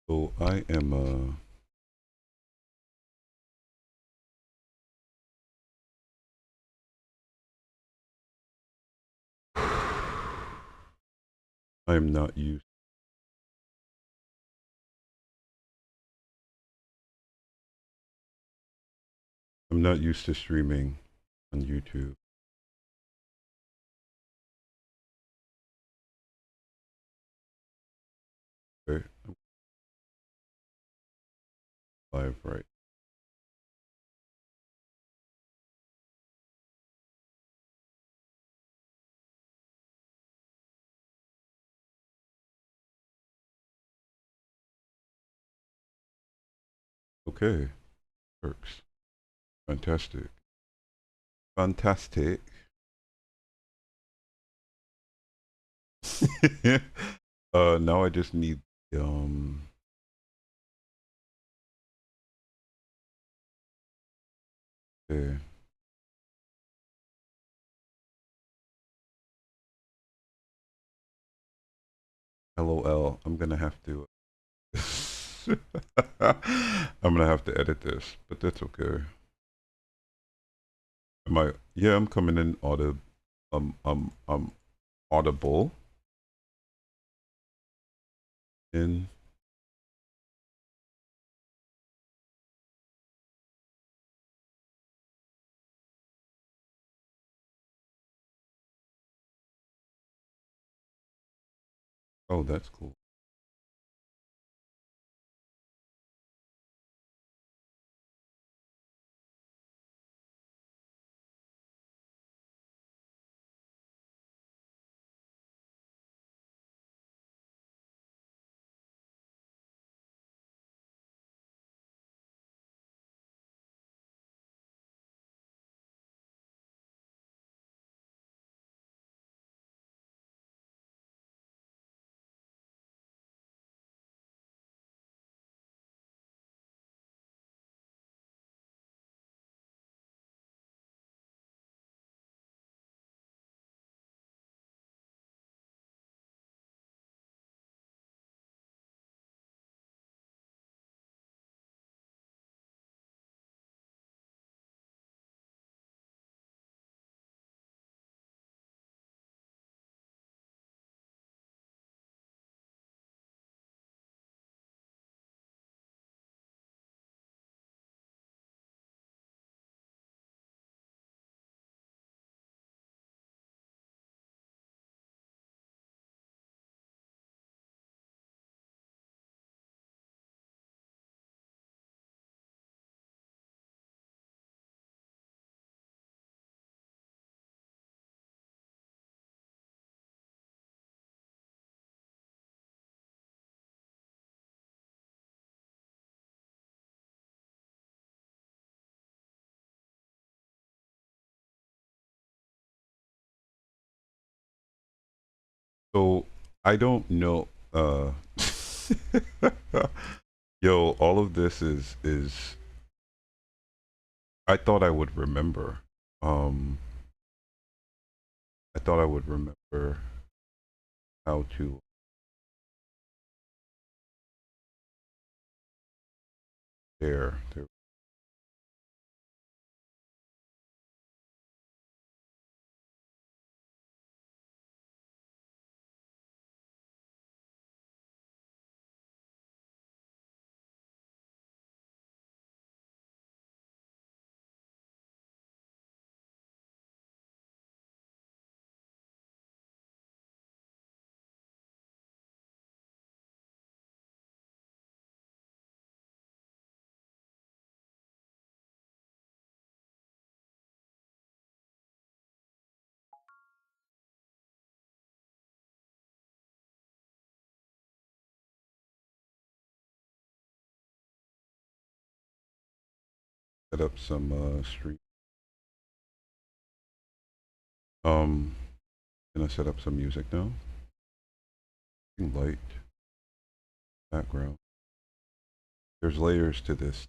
So I am I am not used I'm not used to streaming on YouTube. Okay, I'm live right. Okay, works. Fantastic. Fantastic. Now I just need um okay. LOL. I'm gonna have to I'm gonna have to edit this, but that's okay. Am I yeah, I'm coming in audible in oh that's cool. So I don't know yo, all of this is I thought I would remember. Um I thought I would remember how to there. Set up some stream. Um gonna set up some music now. Light background. There's layers to this.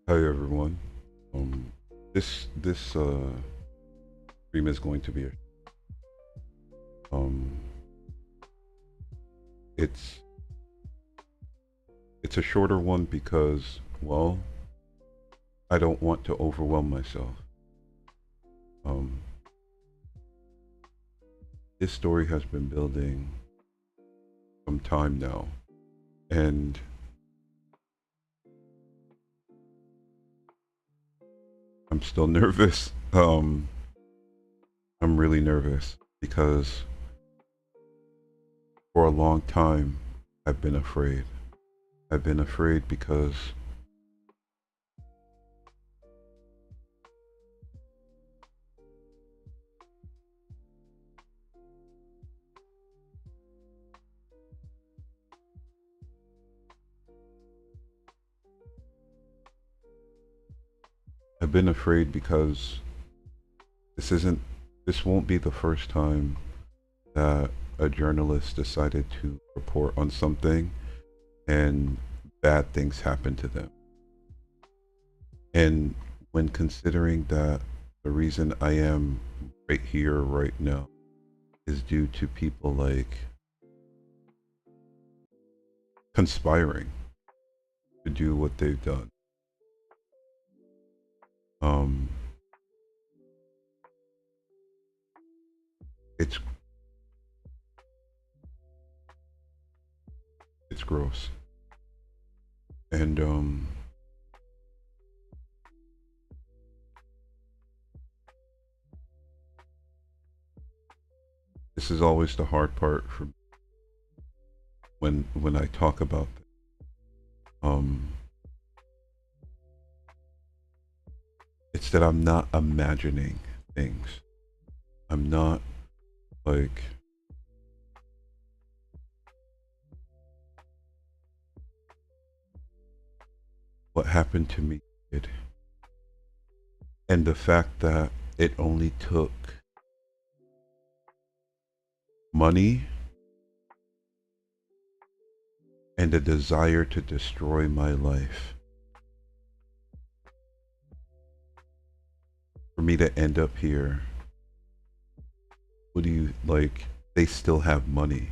Hi everyone. This stream is going to be um it's it's a shorter one because, well, I don't want to overwhelm myself. Um this story has been building some time now, and I'm still nervous. I'm really nervous because for a long time I've been afraid. I've been afraid because I've been afraid because this isn't this won't be the first time that a journalist decided to report on something and bad things happen to them. And when considering that the reason I am right here right now is due to people like conspiring to do what they've done. Um it's it's gross. And this is always the hard part for when I talk about this. Um it's that I'm not imagining things. I'm not like what happened to me did. And the fact that it only took money and a desire to destroy my life for me to end up here. What do you like? They still have money.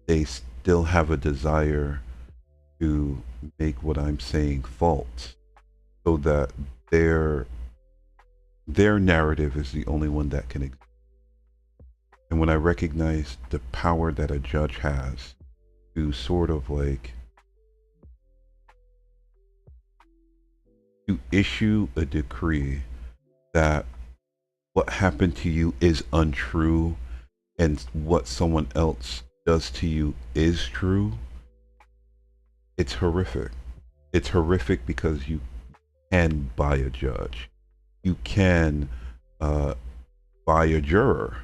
They still have a desire to make what I'm saying false so that their their narrative is the only one that can exist. And when I recognize the power that a judge has to sort of like to issue a decree that what happened to you is untrue and what someone else does to you is true, it's horrific. It's horrific because you can buy a judge. You can uh, buy a juror,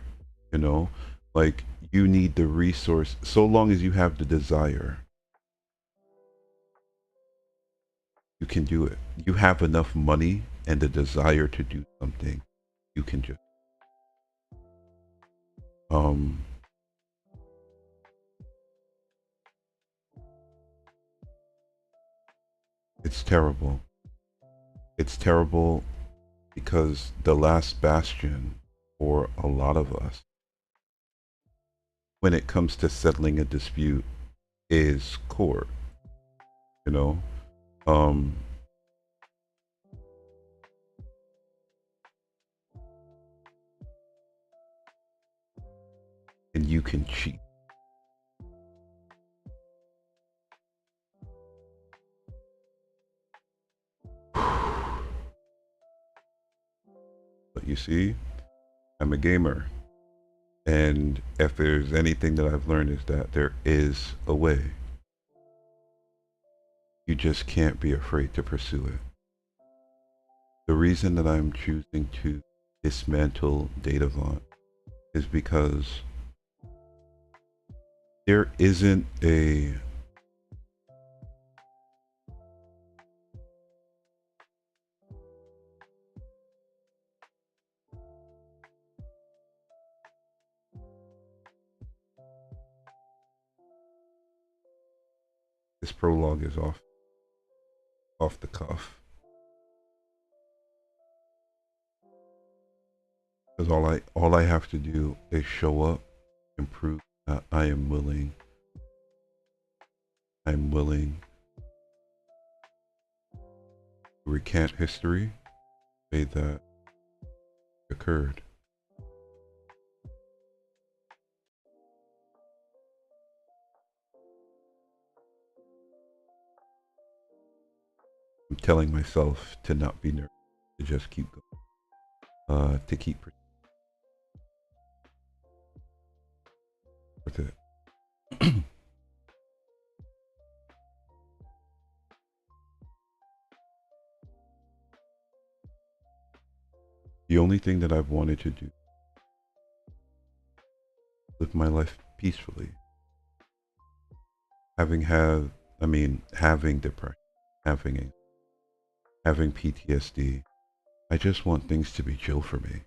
you know? Like, you need the resource. So long as you have the desire, you can do it. You have enough money and the desire to do something, you can just. Um, it's terrible. It's terrible because the last bastion for a lot of us when it comes to settling a dispute is court, you know? Um, and you can cheat. But you see, I'm a gamer. And if there's anything that I've learned is that there is a way. You just can't be afraid to pursue it. The reason that I'm choosing to dismantle Datavant is because there isn't a this prologue is off the cuff. Because all I have to do is show up and prove that I'm willing to recant history, say that occurred. I'm telling myself to not be nervous, to just keep going, to keep with it. The only thing that I've wanted to do is live my life peacefully. Having depression, having PTSD, I just want things to be chill for me.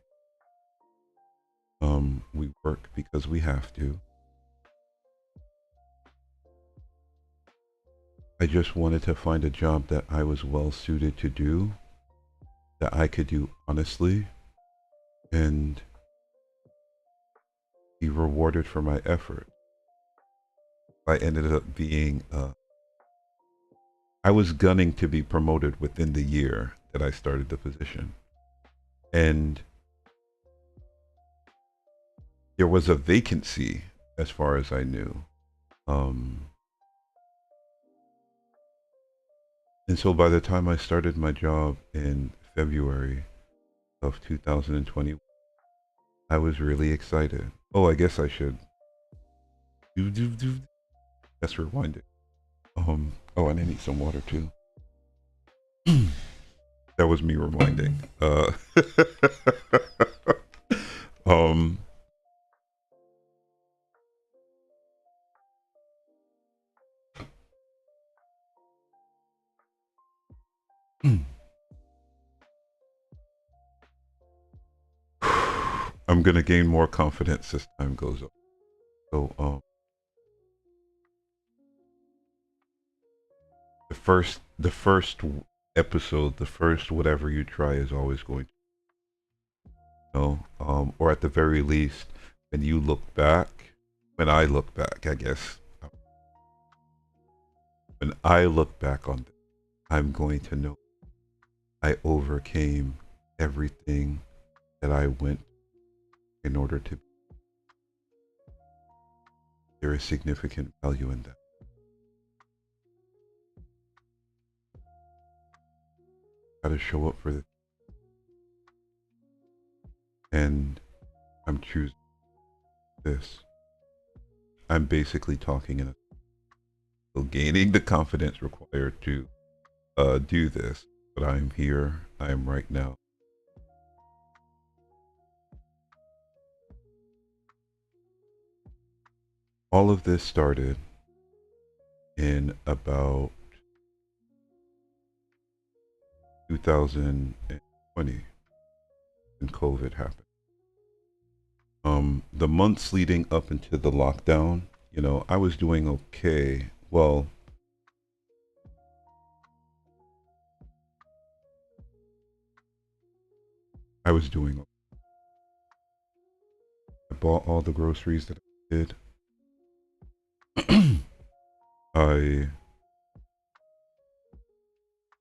We work because we have to. I just wanted to find a job that I was well suited to do, that I could do honestly, and be rewarded for my effort. I ended up being, I was gunning to be promoted within the year that I started the position. And there was a vacancy as far as I knew. And so by the time I started my job in February of 2020, I was really excited. Oh, I guess I should. Let's rewind it. Oh, and I need some water too. That was me reminding. I'm gonna gain more confidence as time goes on. So, the first episode, the first whatever you try is always going to, or at the very least, when I look back, I guess, when I look back on this, I'm going to know I overcame everything that I went in order to. There is significant value in that. Gotta show up for this. And I'm choosing this. I'm basically talking in a, so gaining the confidence required to do this. But I'm here. I am right now. All of this started in about 2020 when COVID happened. The months leading up into the lockdown, I was doing okay. Well, I was doing okay. I bought all the groceries that I did.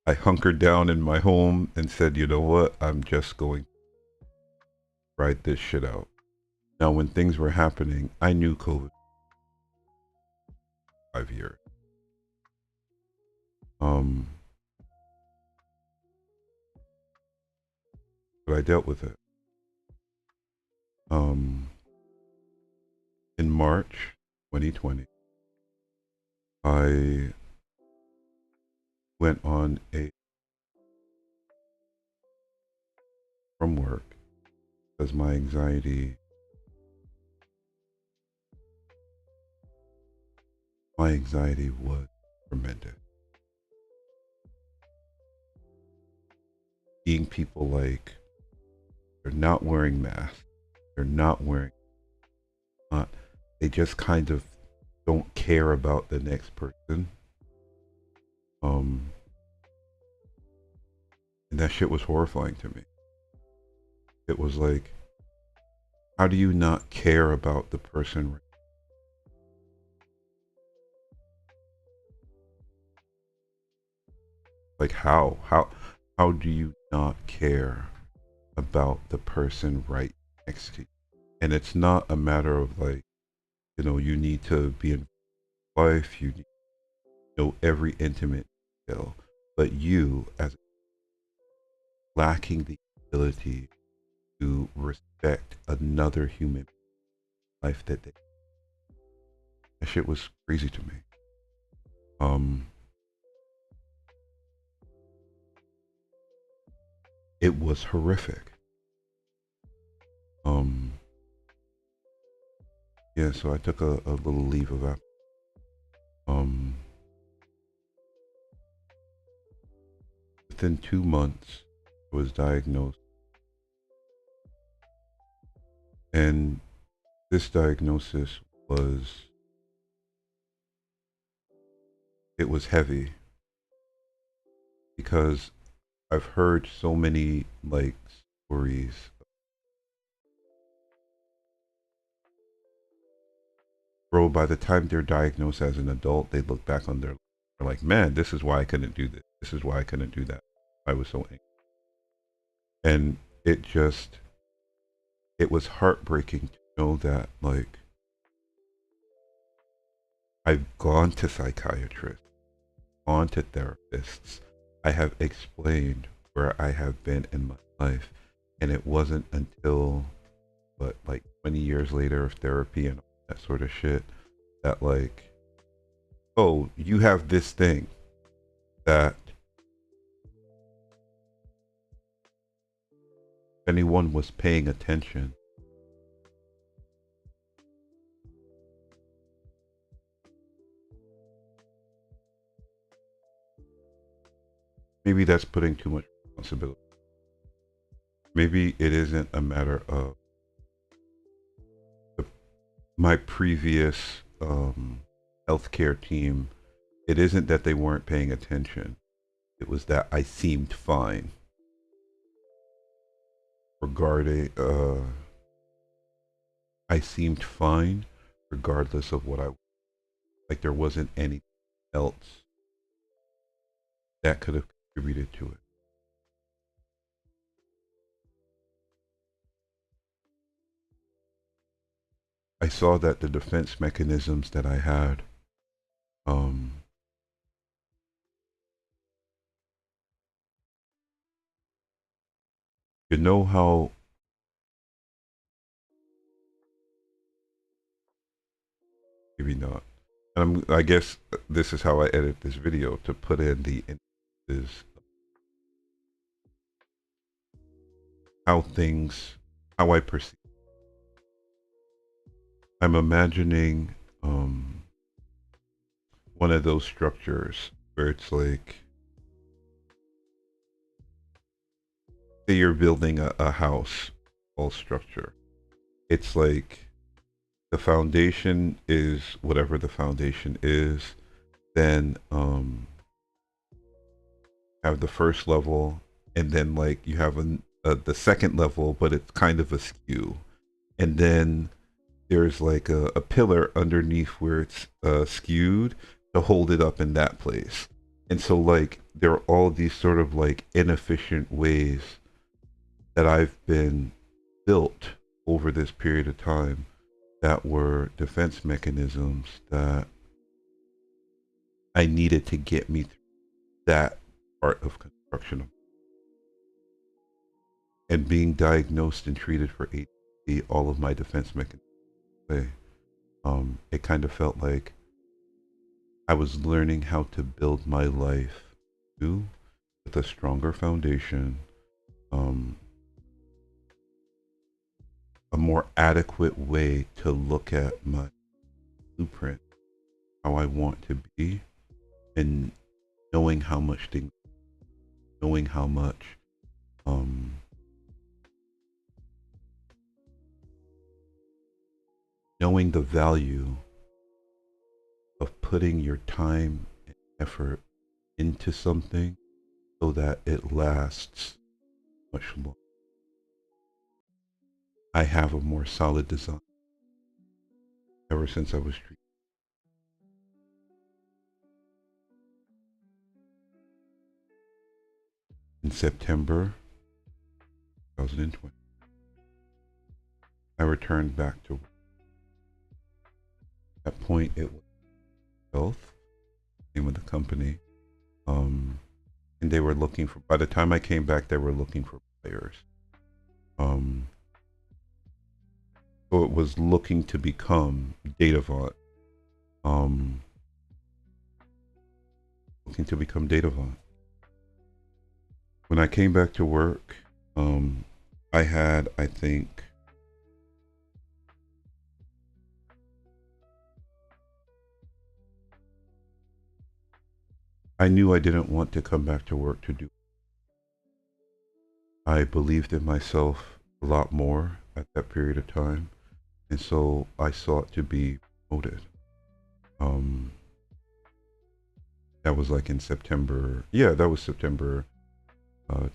I hunkered down in my home and said, you know what? I'm just going to ride this shit out. Now, when things were happening, I knew COVID 5 years. But I dealt with it. In March 2020, I went on from work because my anxiety was tremendous. Seeing people like they're not wearing masks, they just kind of don't care about the next person. Um, and that shit was horrifying to me. It was like, how do you not care about the person? Like how do you not care about the person right next to you? And it's not a matter of like, you know, you need to be in life, you need to know every intimate detail, but you as lacking the ability to respect another human life that shit was crazy to me. Um, it was horrific. Um, yeah, so I took a little leave of that. Um, within 2 months, I was diagnosed, and this diagnosis was it was heavy because I've heard so many like stories. Bro, by the time they're diagnosed as an adult, they look back on their they're like, man, this is why I couldn't do this. This is why I couldn't do that. I was so angry. And it just it was heartbreaking to know that like I've gone to psychiatrists, gone to therapists. I have explained where I have been in my life. And it wasn't until but like 20 years later of therapy and all that sort of shit that like, oh, you have this thing that if anyone was paying attention, maybe that's putting too much responsibility. Maybe it isn't a matter of the, my previous healthcare team. It isn't that they weren't paying attention. It was that I seemed fine regarding. I seemed fine regardless of what I like. There wasn't anything else that could have contributed to it. I saw that the defense mechanisms that I had, um, you know how maybe not. I guess this is how I edit this video to put in the instances, how things, how I perceive. I'm imagining one of those structures where it's like, say you're building a house, all structure. It's like the foundation is whatever the foundation is. Then have the first level, and then like you have the second level, but it's kind of askew, and then there's like a pillar underneath where it's skewed to hold it up in that place. And so like there are all these sort of like inefficient ways that I've been built over this period of time that were defense mechanisms that I needed to get me through that part of construction. And being diagnosed and treated for ADHD, all of my defense mechanisms, it kind of felt like I was learning how to build my life too, with a stronger foundation, um, a more adequate way to look at my blueprint, how I want to be, and knowing how much things, knowing how much, um, knowing the value of putting your time and effort into something so that it lasts much longer. I have a more solid design ever since I was treated. In September 2020, I returned back to work. At that point, it was health, name of the company. And they were looking for, by the time I came back, they were looking for players. So it was looking to become Datavant. Looking to become Datavant. When I came back to work, I had, I think, I knew I didn't want to come back to work to do. I believed in myself a lot more at that period of time, and so I sought to be promoted. That was like in September. Yeah, that was September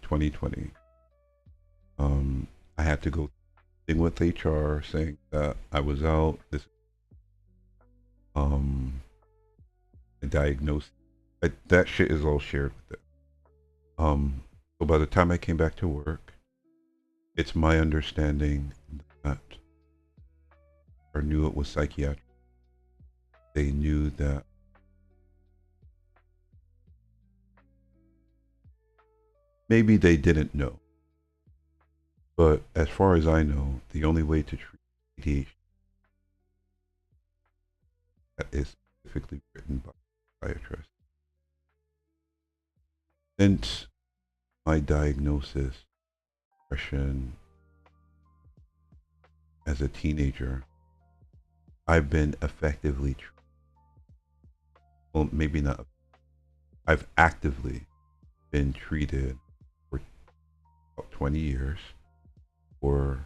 2020. I had to go thing with HR saying that I was out. This diagnosis. That shit is all shared with it. So by the time I came back to work, it's my understanding that I knew it was psychiatric. They knew that maybe they didn't know. But as far as I know, the only way to treat ADHD that is specifically written by psychiatrists. Since my diagnosis, depression as a teenager, I've been effectively treated. Well, maybe not. I've actively been treated for about 20 years for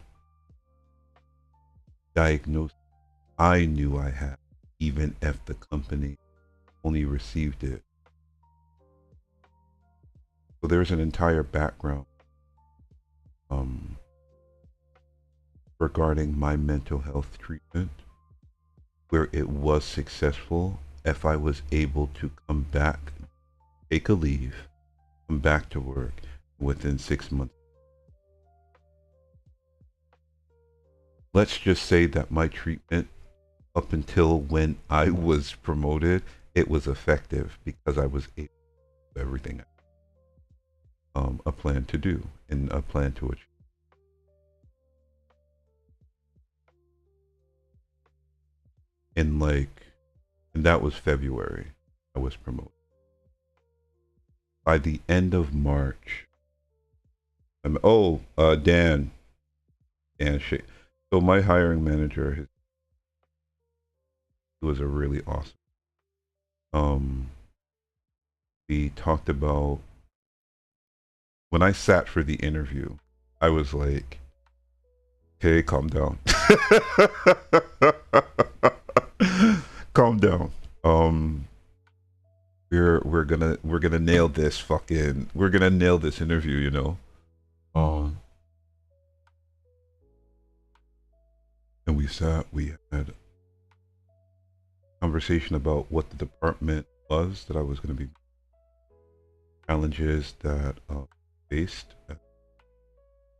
diagnosis I knew I had, even if the company only received it. So there's an entire background regarding my mental health treatment where it was successful if I was able to come back, take a leave, come back to work within 6 months. Let's just say that my treatment up until when I was promoted, it was effective because I was able to do everything I planned to do and a plan to achieve. And that was February. I was promoted. By the end of March, Dan Shea. So my hiring manager, he was a really awesome. We talked about when I sat for the interview. I was like, "Okay, calm down, calm down. We're gonna nail this fucking. We're gonna nail this interview, you know." And we sat. We had a conversation about what the department was that I was going to be challenges that faced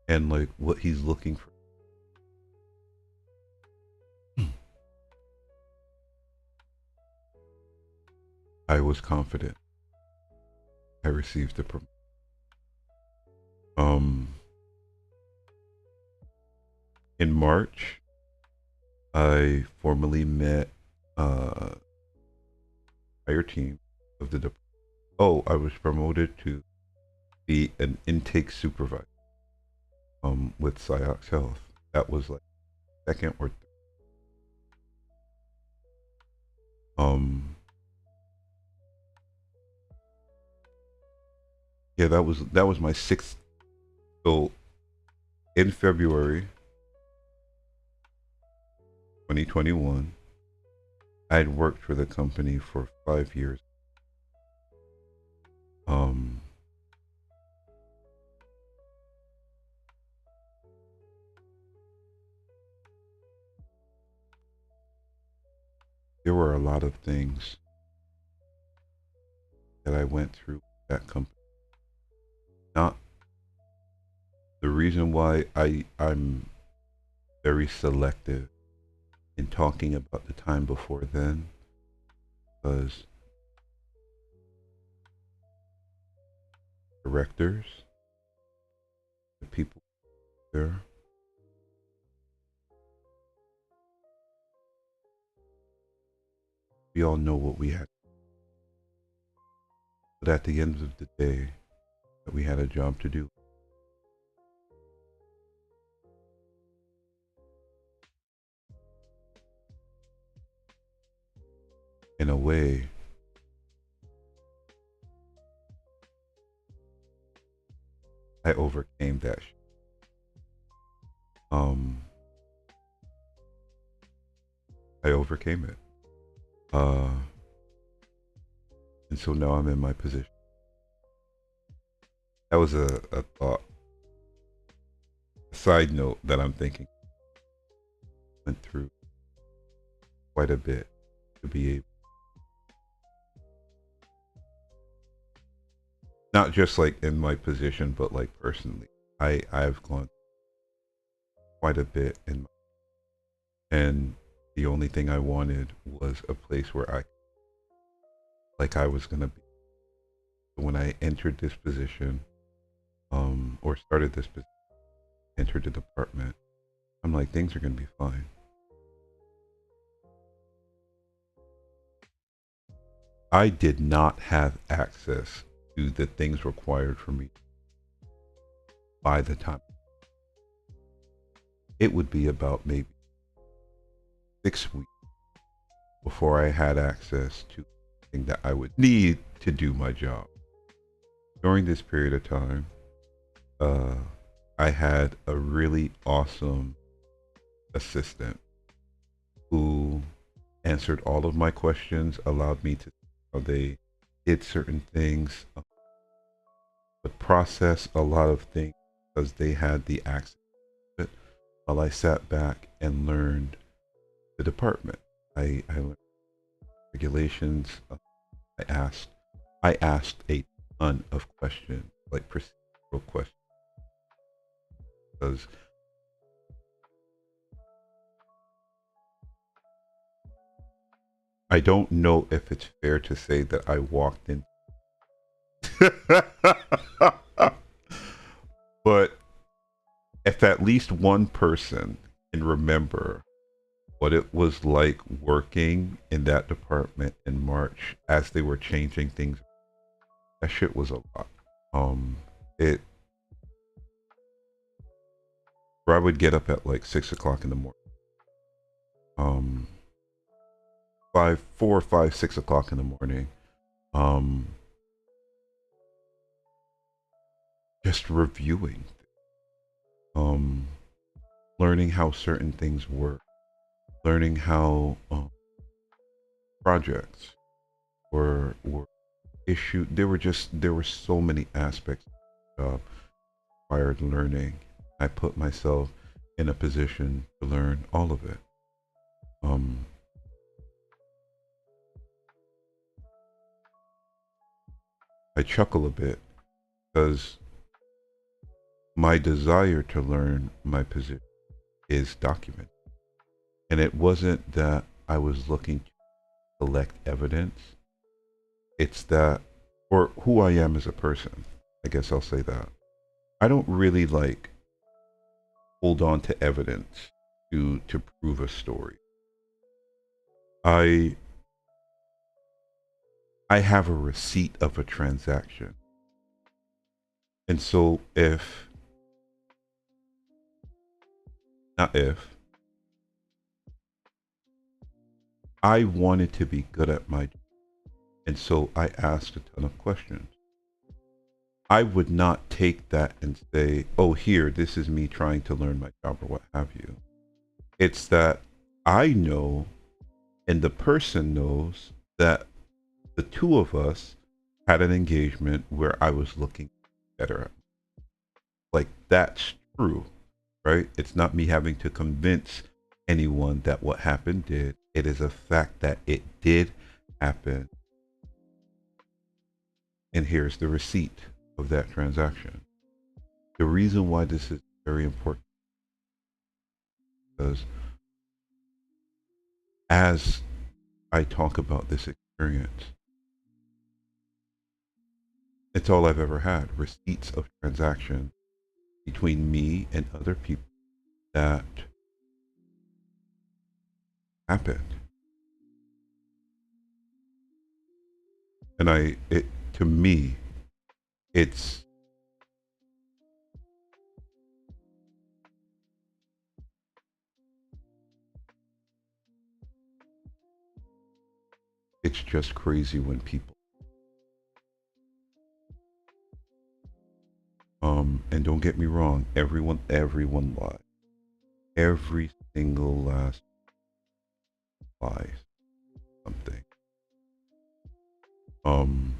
and like what he's looking for. I was confident. I received the promotion. In March, I formally met entire team of the department. Oh, I was promoted to be an intake supervisor with Ciox Health. That was like second or third. Yeah, that was my sixth. So in February 2021, I had worked for the company for 5 years. lot of things that I went through with that company. Not the reason why I'm very selective in talking about the time before then, because directors, the people there, we all know what we had. But at the end of the day, that we had a job to do. In a way, I overcame that. I overcame it. And so now I'm in my position. That was a thought. A side note that I'm thinking. Went through quite a bit to be able, not just like in my position, but like personally. I've gone quite a bit in my, and the only thing I wanted was a place where I was gonna be. When I entered this position, or started this position, entered the department, I'm like, things are gonna be fine. I did not have access to the things required for me by the time. It would be about maybe 6 weeks before I had access to everything that I would need to do my job. During this period of time, I had a really awesome assistant who answered all of my questions, allowed me to see how they did certain things, but process a lot of things because they had the access to it, while I sat back and learned the department. I learned regulations. I asked a ton of questions, like procedural questions, because I don't know if it's fair to say that I walked in. But if at least one person can remember what it was like working in that department in March as they were changing things, that shit was a lot. It where I would get up at like 6 o'clock in the morning. 4 or 5, 6 o'clock in the morning. Um, just reviewing, um, learning how certain things work, learning how projects were issued. There were so many aspects of the job required learning. I put myself in a position to learn all of it. Um, I chuckle a bit because my desire to learn my position is documented. And it wasn't that I was looking to collect evidence. It's that, or who I am as a person. I guess I'll say that. I don't really like hold on to evidence to prove a story. I I have a receipt of a transaction. And so if, not if, I wanted to be good at my job, and so I asked a ton of questions. I would not take that and say, oh, here, this is me trying to learn my job or what have you. It's that I know and the person knows that the two of us had an engagement where I was looking better at. Like, that's true, right? It's not me having to convince anyone that what happened did It is a fact that it did happen. And here's the receipt of that transaction. The reason why this is very important is as I talk about this experience, it's all I've ever had, receipts of transactions between me and other people that happened. And to me, it's just crazy when people and don't get me wrong, everyone lies. Every single last lies something. Um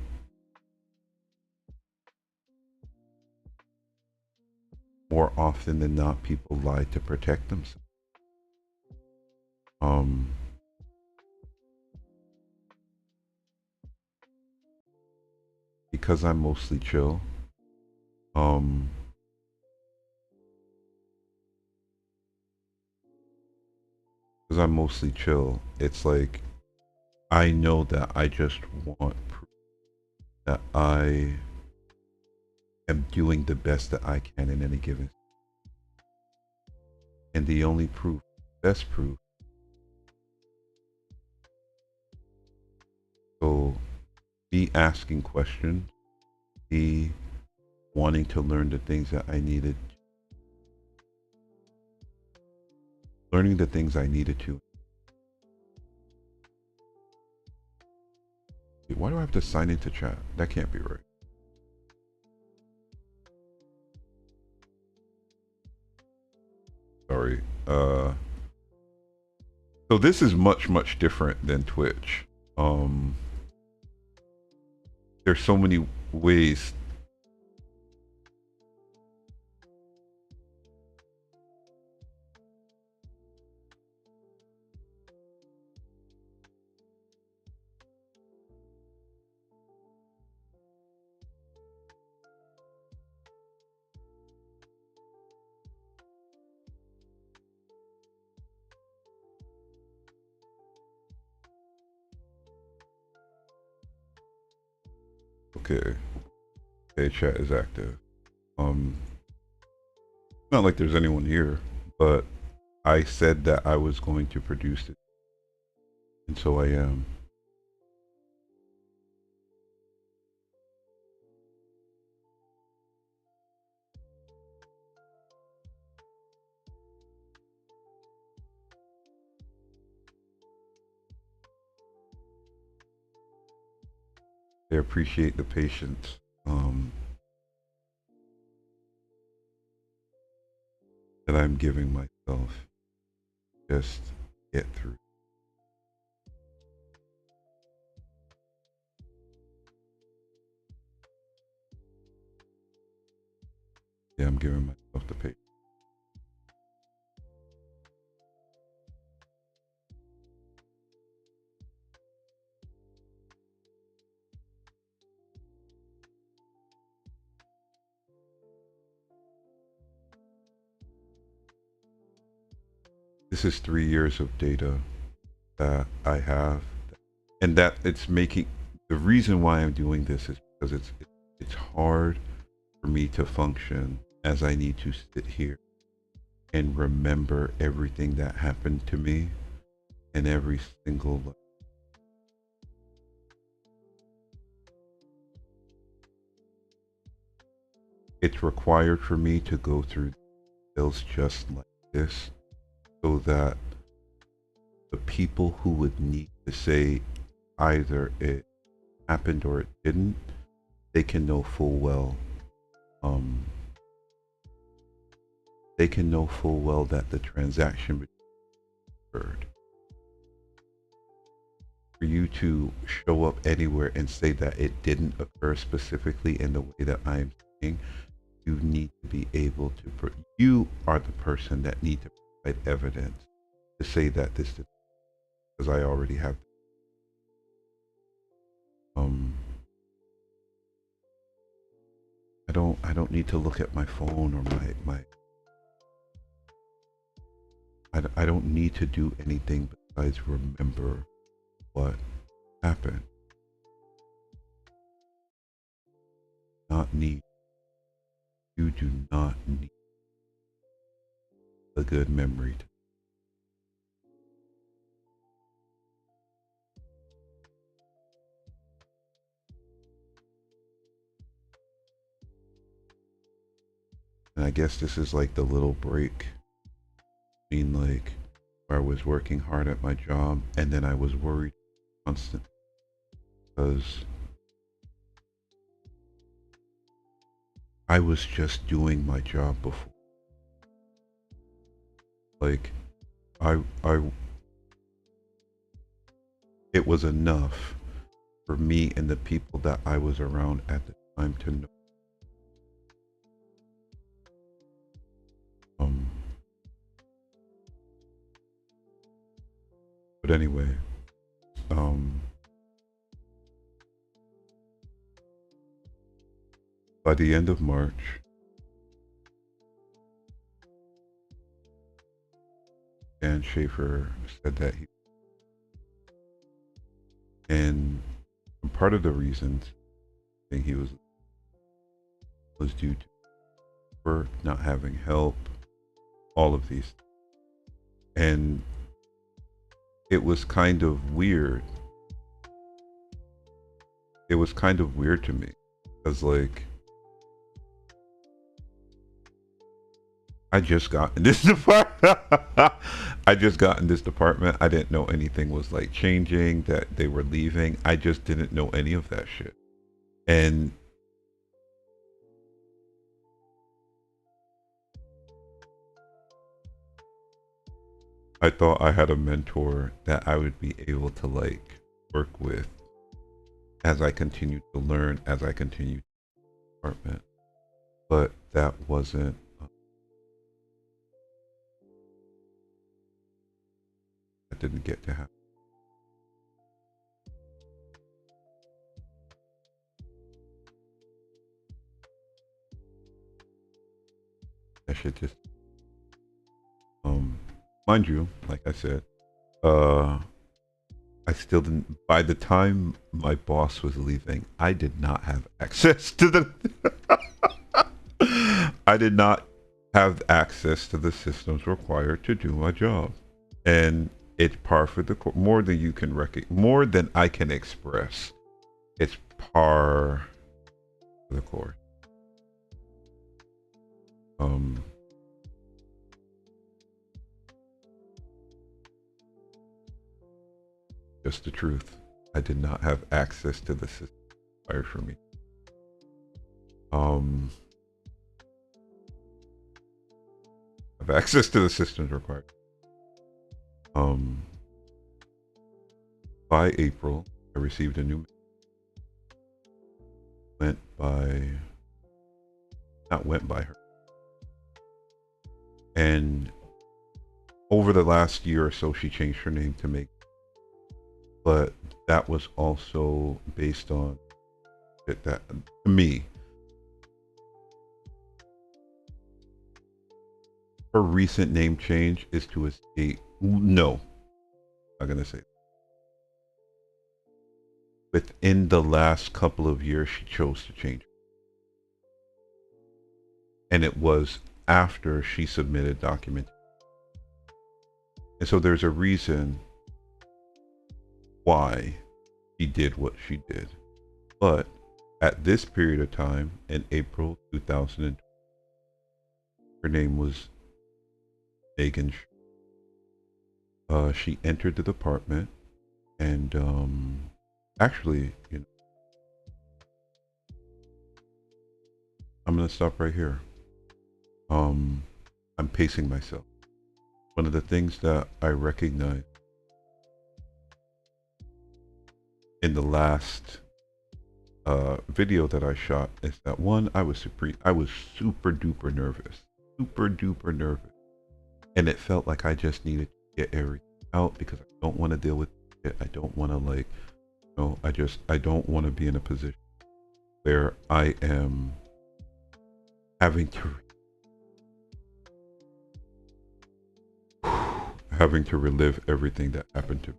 More often than not, people lie to protect themselves. Um because I'm mostly chill, um because I'm mostly chill, it's like I know that I just want proof that I am doing the best that I can in any given. And the only proof, best proof. So be asking questions, be wanting to learn the things that I needed, learning the things I needed to. Why do I have to sign into chat? That can't be right. Sorry. So this is much different than Twitch. There's so many ways. Okay. Okay, chat is active. Not like there's anyone here, but I said that I was going to produce it, and so I am. I appreciate the patience that I'm giving myself. Just get through. Yeah, I'm giving myself the patience. This is 3 years of data that I have, and that it's making. The reason why I'm doing this is because it's hard for me to function as I need to sit here and remember everything that happened to me and every single. It's required for me to go through bills just like this so that the people who would need to say either it happened or it didn't, they can know full well. They can know full well that the transaction occurred. For you to show up anywhere and say that it didn't occur specifically in the way that I'm saying, you need to be able to. You are the person that need to provide evidence to say that this did. because I already have. Um, I don't need to look at my phone or I don't need to do anything besides remember what happened. Not need. You do not need a good memory. And I guess this is like the little break. I mean, like, where I was working hard at my job and then I was worried constantly because I was just doing my job before. Like, I, it was enough for me and the people that I was around at the time to know. Um, but anyway, um, by the end of March, Dan Schaefer said that and part of the reasons I think he was due to work, not having help, all of these. And it was kind of weird. It was kind of weird to me because, like, I just got in this department. I just got in this department. I didn't know anything was like changing, that they were leaving. I just didn't know any of that shit. And I thought I had a mentor that I would be able to like work with as I continued to learn, as I continued the department. But that wasn't, that didn't get to happen. That shit just, mind you, like I said, I still didn't, by the time my boss was leaving, I did not have access to the, I did not have access to the systems required to do my job. And it's par for the course, more than you can more than I can express. It's par for the course. Just the truth. I did not have access to the system required for me. Have access to the systems required. By April, I received a new, not went by her. And over the last year or so, she changed her name to make, but that was also based on it that, to me, her recent name change is to escape. No, I'm not gonna say. Within the last couple of years, she chose to change. And it was after she submitted documents. And so there's a reason why she did what she did. But at this period of time, in April 2020, her name was Megan. She entered the department, and actually, you know, I'm gonna stop right here. I'm pacing myself. One of the things that I recognize in the last video that I shot is that, one, I was super duper nervous, and it felt like I just needed to get everything out because I don't want to deal with it. I don't want to like, I don't want to be in a position where I am having to relive everything that happened to me.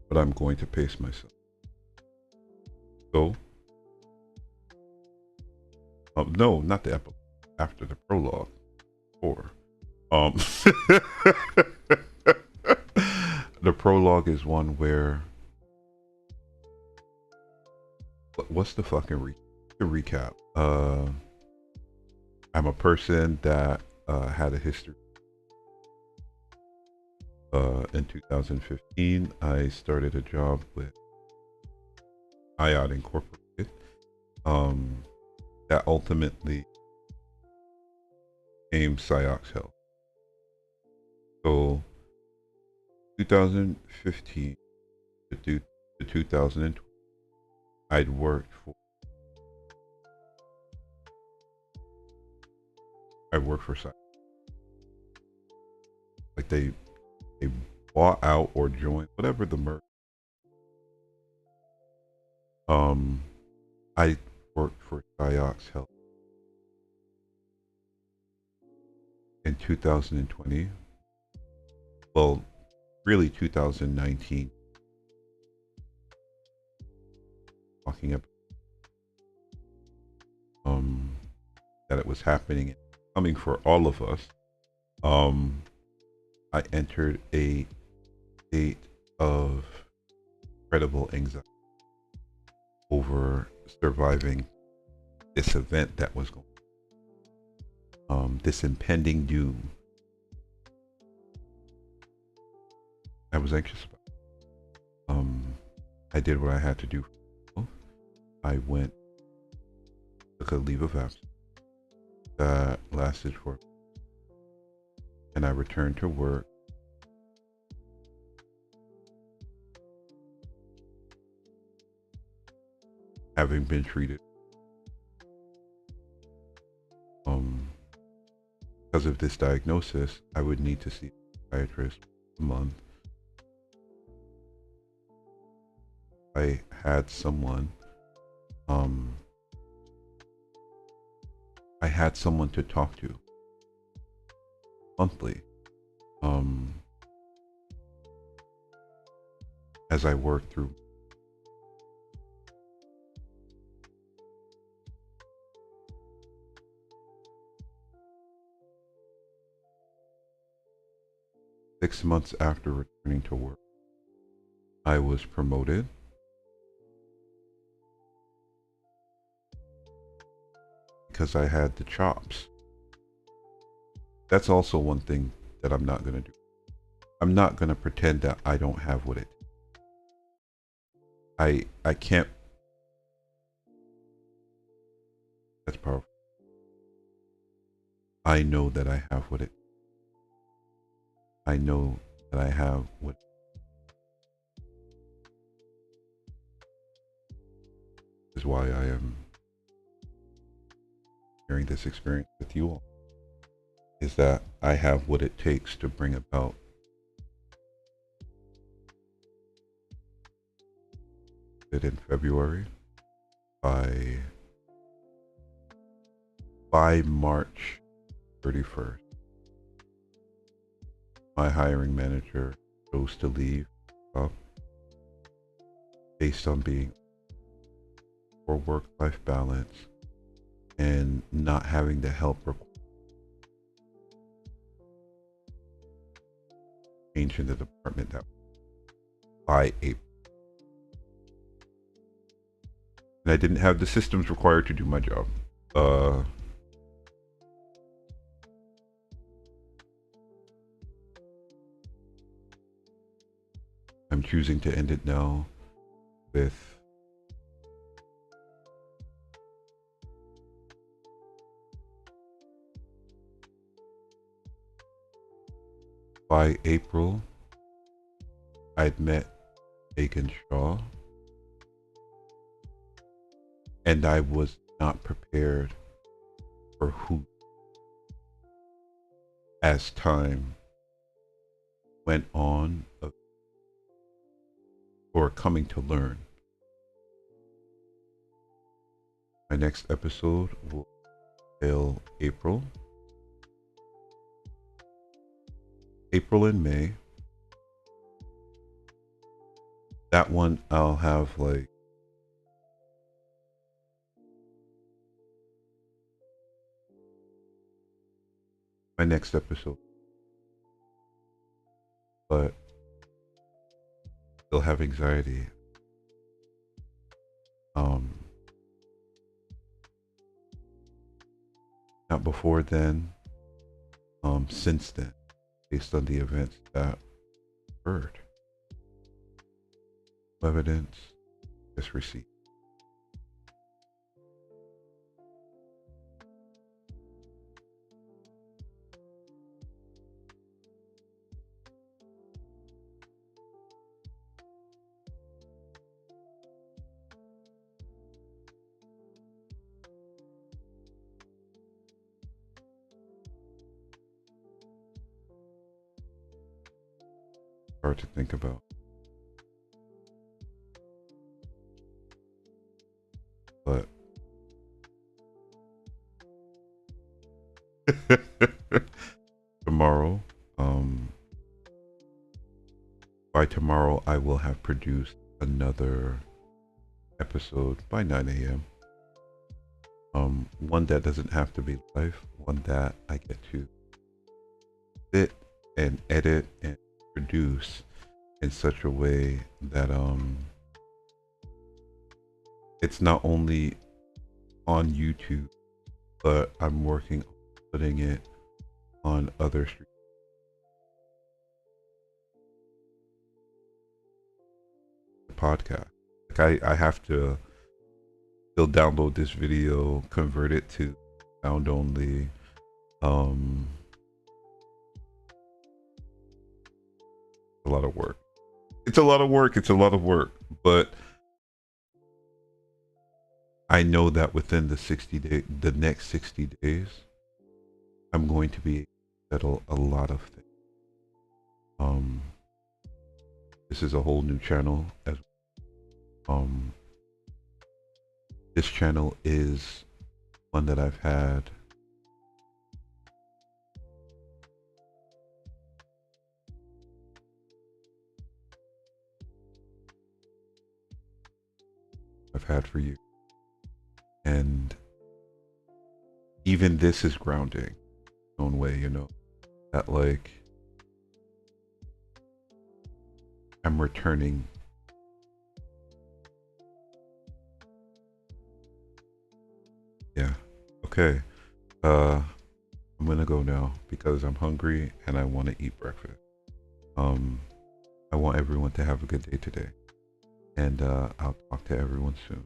But I'm going to pace myself. So, no, not the epilogue. After the prologue, or the prologue is one where what's the fucking recap? I'm a person that had a history. In 2015, I started a job with IOT Incorporated. That ultimately became Psyox Health. So 2015 to 2020, I'd worked for Psyox. Like they bought out or joined whatever the merge. I worked for Psyox Health in 2020. Well, really 2019. Talking about that it was happening, coming for all of us. I entered a state of incredible anxiety over surviving this event that was going this impending doom. I was anxious about. I did what I had to do. I went, took a leave of absence that lasted for, and I returned to work. Having been treated because of this diagnosis, I would need to see a psychiatrist a month. I had someone to talk to monthly as I worked through. Six months after returning to work, I was promoted. Because I had the chops. That's also one thing that I'm not going to do. I'm not going to pretend that I don't have what it. I can't. That's powerful. I know that I have what it. I know that I have what. Is why I am sharing this experience with you all. Is that I have what it takes to bring about it in February. By March 31st, my hiring manager chose to leave based on being for work-life balance and not having the help change in the department that by April. And I didn't have the systems required to do my job. I'm choosing to end it now with by April, I'd met Megan Shaw, and I was not prepared or who, as time went on, or coming to learn. My next episode will entail April and May. That one I'll have like my next episode, but still have anxiety. Not before then, since then, based on the events that occurred. Evidence, just receipt. Hard to think about. But tomorrow, by tomorrow, I will have produced another episode by 9 a.m. One that doesn't have to be live, one that I get to sit and edit and produce in such a way that it's not only on YouTube, but I'm working on putting it on other streams. Podcast. Like I have to still download this video, convert it to sound only. A lot of work. It's a lot of work. It's a lot of work. But I know that within the next 60 days, I'm going to be able to settle a lot of things. This is a whole new channel as this channel is one that I've had for you, and even this is grounding in its own way, you know, that like I'm returning. Yeah. Okay. I'm gonna go now because I'm hungry and I want to eat breakfast. I want everyone to have a good day today, and I'll talk to everyone soon.